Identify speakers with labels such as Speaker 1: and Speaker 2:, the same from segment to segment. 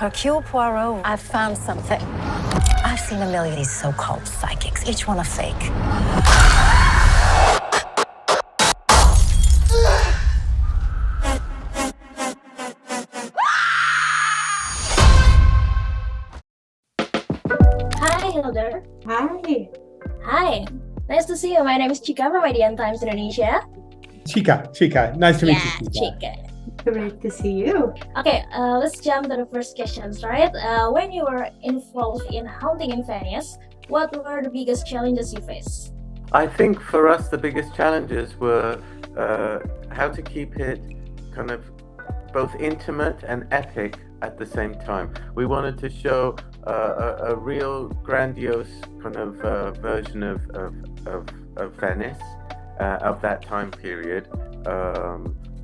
Speaker 1: Hercule Poirot, I've found something. I've seen a million of these so-called psychics, each one a fake.
Speaker 2: Hi, Hilda.
Speaker 3: Hi.
Speaker 2: Hi. Nice to see you. My name is Chika from Median Times Indonesia.
Speaker 4: Chika. Nice to meet you,
Speaker 2: Chika.
Speaker 3: Great to see you.
Speaker 2: Okay, let's jump to the first questions, right? When you were involved in hunting in Venice, what were the biggest challenges you faced?
Speaker 5: I think for us the biggest challenges were how to keep it kind of both intimate and epic at the same time. We wanted to show a real grandiose kind of version of Venice of that time period,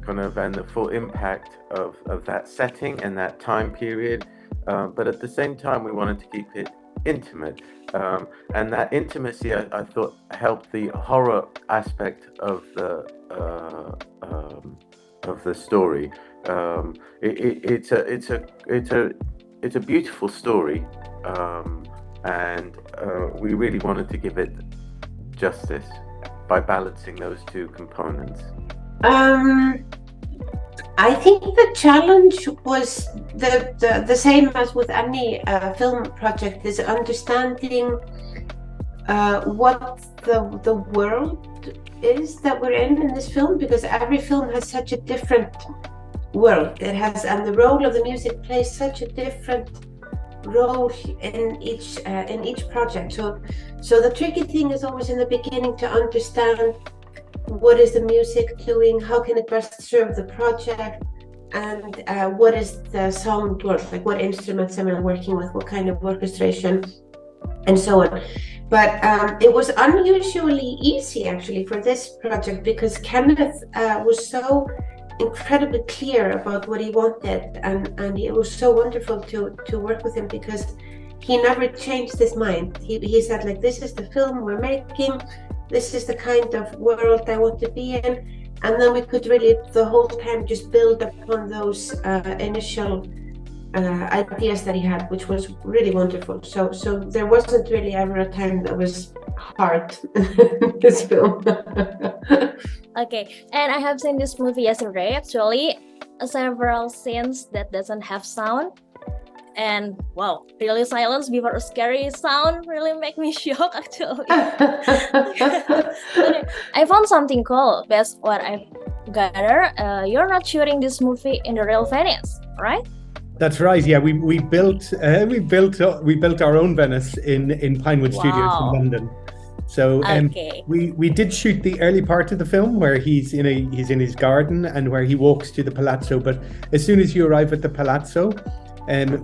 Speaker 5: and the full impact of that setting and that time period. But at the same time, we wanted to keep it intimate. And that intimacy, I thought, helped the horror aspect of the story. It's a beautiful story, and we really wanted to give it justice by balancing those two components.
Speaker 3: I think the challenge was the same as with any film project, is understanding what the world is that we're in this film, because every film has such a different world. And the role of the music plays such a different role in each project. So the tricky thing is always in the beginning to understand what is the music doing, how can it best serve the project, and what is the sound work, like what instruments am I working with, what kind of orchestration, and so on. But it was unusually easy actually for this project, because Kenneth was so incredibly clear about what he wanted, and it was so wonderful to work with him, because he never changed his mind. He said, like, this is the film we're making, this is the kind of world I want to be in, and then we could really the whole time just build upon those initial ideas that he had, which was really wonderful. So there wasn't really ever a time that was hard in this film.
Speaker 2: Okay, and I have seen this movie yesterday, actually, several scenes that doesn't have sound. And wow, really silence before a scary sound really make me shocked actually. Okay, I found something cool. Based what I've gathered, you're not shooting this movie in the real Venice, right?
Speaker 4: That's right. Yeah, we built our own Venice in Pinewood Studios in London. So we did shoot the early part of the film where he's in his garden and where he walks to the Palazzo. But as soon as you arrive at the Palazzo,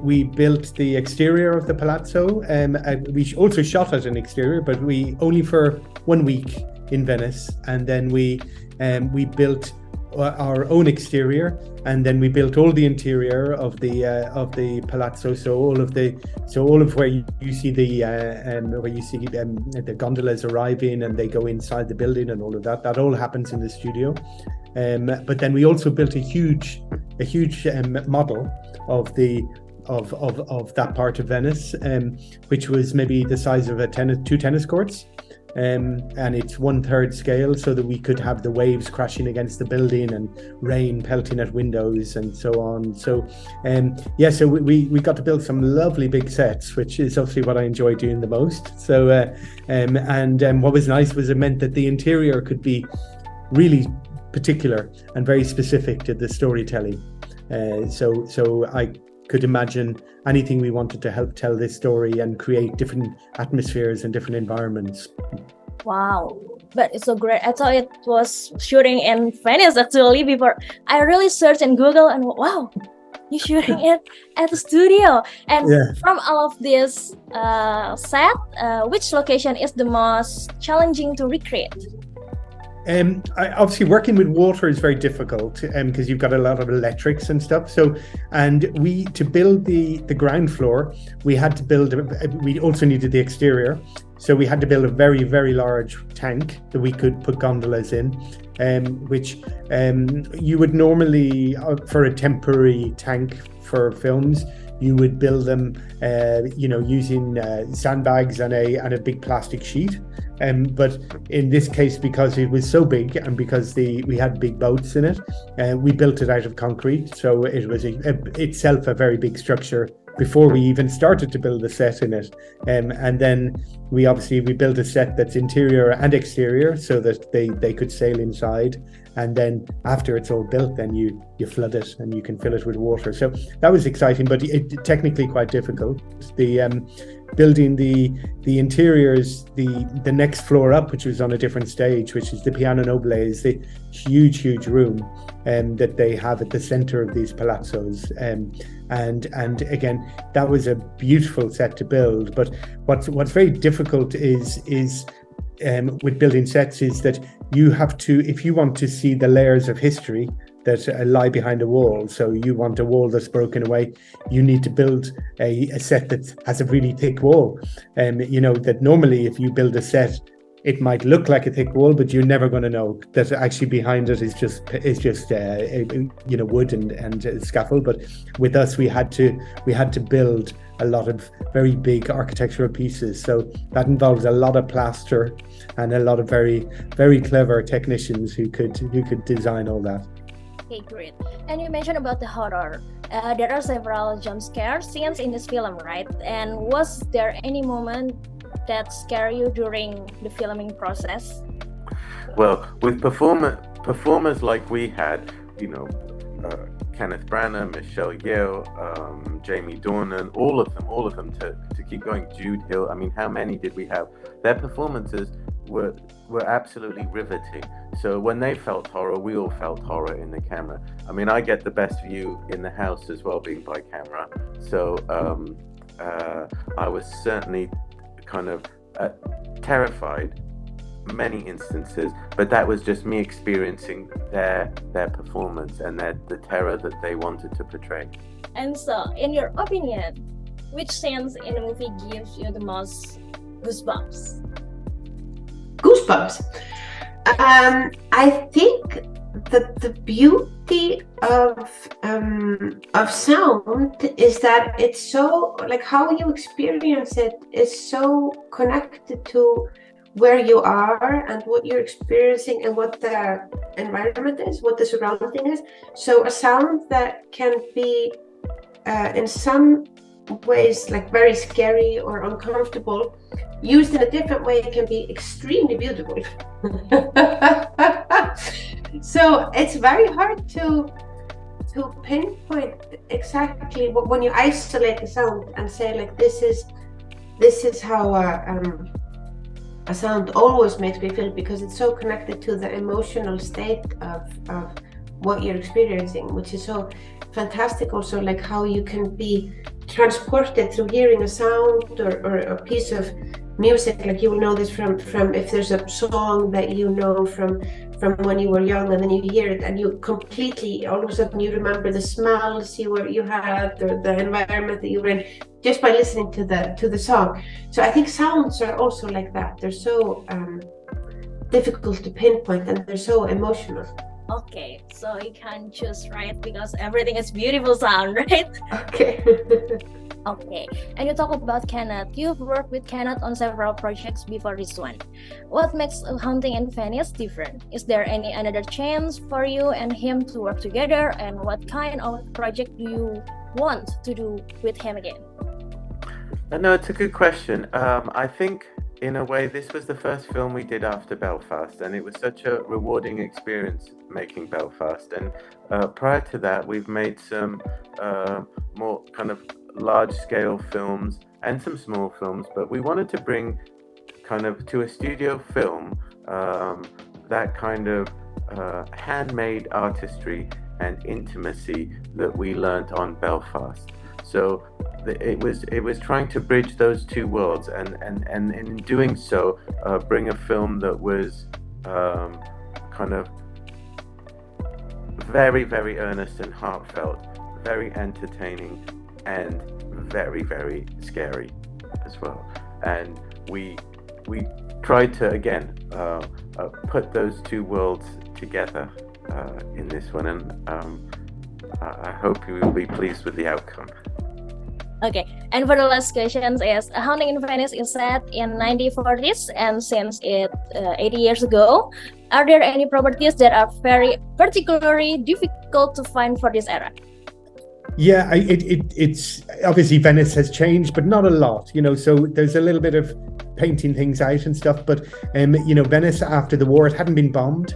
Speaker 4: we built the exterior of the Palazzo. We also shot at an exterior, but we only for 1 week in Venice, and then we built our own exterior, and then we built all the interior of the Palazzo. So all of where you see the gondolas arriving and they go inside the building and all of that. That all happens in the studio. But then we also built a huge model of that part of Venice, which was maybe the size of two tennis courts, and it's 1/3 scale, so that we could have the waves crashing against the building and rain pelting at windows and so on. So so we got to build some lovely big sets, which is obviously what I enjoy doing the most. So what was nice was it meant that the interior could be really particular and very specific to the storytelling. So I could imagine anything we wanted to help tell this story and create different atmospheres and different environments.
Speaker 2: Wow, but it's so great. I thought it was shooting in Venice actually before. I really searched in Google and wow, you're shooting it at the studio. And from all of this set, which location is the most challenging to recreate?
Speaker 4: Obviously working with water is very difficult because you've got a lot of electrics and stuff. So, and to build the ground floor, we also needed the exterior. So we had to build a very, very large tank that we could put gondolas in. which you would normally, for a temporary tank for films, you would build them, using sandbags and a big plastic sheet. But in this case, because it was so big and because we had big boats in it, we built it out of concrete. So it was itself a very big structure before we even started to build the set in it. And then we built a set that's interior and exterior so that they could sail inside. And then after it's all built, then you flood it and you can fill it with water. So that was exciting, but it technically quite difficult. Building the interiors, the next floor up, which was on a different stage, which is the piano nobile, is the huge room that they have at the center of these palazzos. And again, that was a beautiful set to build. But what's very difficult is with building sets is that you have to, if you want to see the layers of history that lie behind a wall, so you want a wall that's broken away, you need to build a set that has a really thick wall. That normally if you build a set, it might look like a thick wall, but you're never going to know that actually behind it is just wood and scaffold. But with us, we had to build a lot of very big architectural pieces. So that involves a lot of plaster and a lot of very, very clever technicians who could design all that.
Speaker 2: Okay, great. And you mentioned about the horror. There are several jump scare scenes in this film, right? And was there any moment that scared you during the filming process?
Speaker 5: Well, with performers like we had, Kenneth Branagh, Michelle Yeoh, Jamie Dornan, all of them to keep going, Jude Hill. I mean, how many did we have? Their performances were absolutely riveting. So when they felt horror, we all felt horror in the camera. I mean, I get the best view in the house as well, being by camera. So I was certainly kind of terrified many instances, but that was just me experiencing their performance and the terror that they wanted to portray.
Speaker 2: And so, in your opinion, which scenes in the movie gives you the most goosebumps?
Speaker 3: Goosebumps. I think that the beauty of sound is that it's so, like, how you experience it is so connected to where you are and what you're experiencing and what the environment is, what the surrounding is. So a sound that can be in some ways like very scary or uncomfortable, used in a different way, can be extremely beautiful. So it's very hard to pinpoint exactly what, when you isolate the sound and say, like, this is how a sound always makes me feel, because it's so connected to the emotional state of what you're experiencing, which is so fantastic. Also, like how you can be transported through hearing a sound or a piece of music. Like, you will know this from if there's a song that you know from when you were young, and then you hear it and you completely, all of a sudden you remember the smells you had or the environment that you were in just by listening to the song. So I think sounds are also like that. They're so difficult to pinpoint and they're so emotional.
Speaker 2: Okay, so you can choose, right? Because everything is beautiful sound, right?
Speaker 3: Okay.
Speaker 2: Okay, and you talk about Kenneth. You've worked with Kenneth on several projects before this one. What makes Haunting in Venice different? Is there any another chance for you and him to work together? And what kind of project do you want to do with him again?
Speaker 5: No, it's a good question. I think in a way this was the first film we did after Belfast, and it was such a rewarding experience making Belfast. And prior to that, we've made some more kind of large-scale films and some small films, but we wanted to bring kind of to a studio film that kind of handmade artistry and intimacy that we learnt on Belfast. So it was trying to bridge those two worlds, and in doing so bring a film that was kind of very, very earnest and heartfelt, very entertaining, and very, very scary as well. And we tried to again put those two worlds together in this one, and I hope you will be pleased with the outcome.
Speaker 2: Okay, and for the last question is, Haunting in Venice is set in 1940s, and since it 80 years ago, are there any properties that are very particularly difficult to find for this era?
Speaker 4: Yeah, it's obviously Venice has changed, but not a lot, so there's a little bit of painting things out and stuff, but Venice after the war, it hadn't been bombed,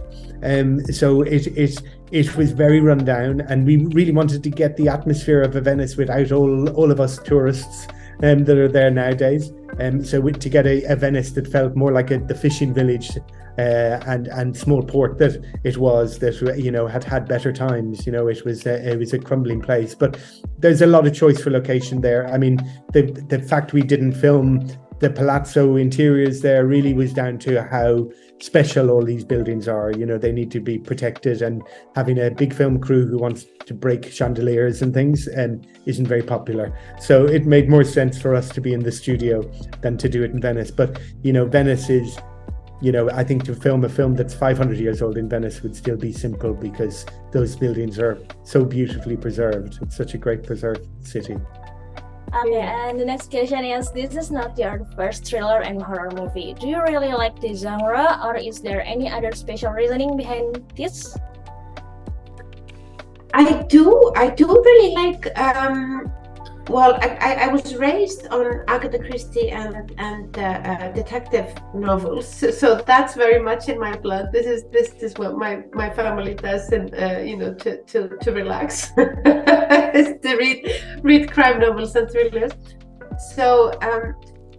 Speaker 4: so it was very run down, and we really wanted to get the atmosphere of a Venice without all of us tourists that are there nowadays, so to get a Venice that felt more like the fishing village and small port that it was, that had better times. It was a crumbling place, but there's a lot of choice for location there. I mean, the fact we didn't film the Palazzo interiors there really was down to how special all these buildings are. They need to be protected, and having a big film crew who wants to break chandeliers and things isn't very popular. So it made more sense for us to be in the studio than to do it in Venice. But Venice is, I think to film a film that's 500 years old in Venice would still be simple, because those buildings are so beautifully preserved. It's such a great preserved city.
Speaker 2: Okay, and the next question is, this is not your first thriller and horror movie. Do you really like the genre, or is there any other special reasoning behind this?
Speaker 3: I do really like, I was raised on Agatha Christie and detective novels, so that's very much in my blood. This is what my family does, and to relax, is to read crime novels and thrillers. So,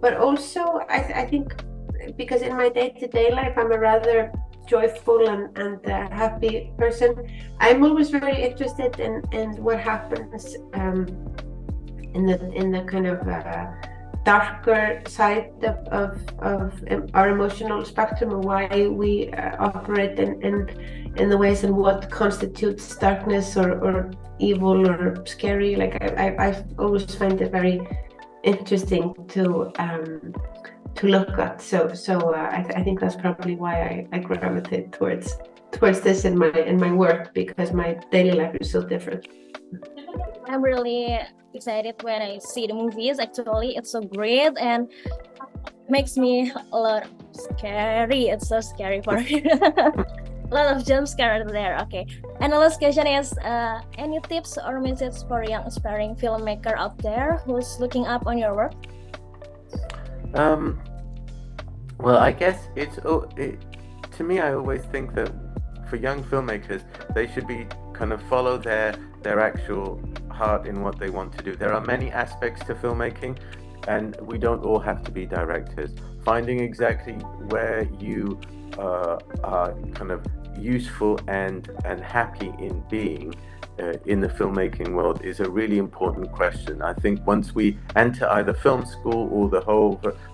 Speaker 3: but also I think because in my day-to-day life I'm a rather joyful and happy person, I'm always very interested in what happens in the kind of darker side of our emotional spectrum, or why we operate in the ways, and what constitutes darkness or evil or scary. Like I always find it very interesting to look at. So I think that's probably why I gravitate towards this in my work, because my daily life is so different.
Speaker 2: I'm really excited when I see the movies. Actually, it's so great and makes me a lot scary. It's so scary for me. A lot of jump scares there. Okay, and the last question is, any tips or message for young aspiring filmmaker out there who's looking up on your work?
Speaker 5: Well, I guess to me, I always think that for young filmmakers, they should be kind of follow their actual heart in what they want to do. There are many aspects to filmmaking, and we don't all have to be directors. Finding exactly where you are kind of useful and happy in being in the filmmaking world is a really important question. I think once we enter either film school or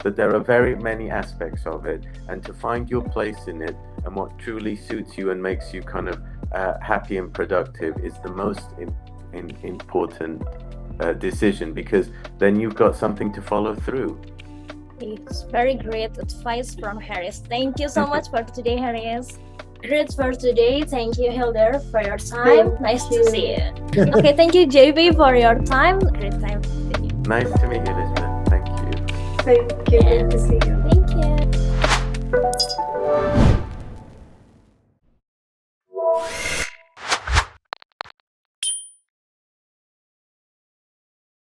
Speaker 5: that there are very many aspects of it, and to find your place in it and what truly suits you and makes you kind of happy and productive is the most important decision, because then you've got something to follow through.
Speaker 2: It's very great advice from Harris. Thank you so much for today, Harris. Great for today. Thank you, Hilder, for your time. Nice to see you. Okay, thank you, JB, for your time. Great time to see you.
Speaker 5: Nice to meet you, Elizabeth. Thank you.
Speaker 3: Thank you. Good to see you.
Speaker 2: Thank you.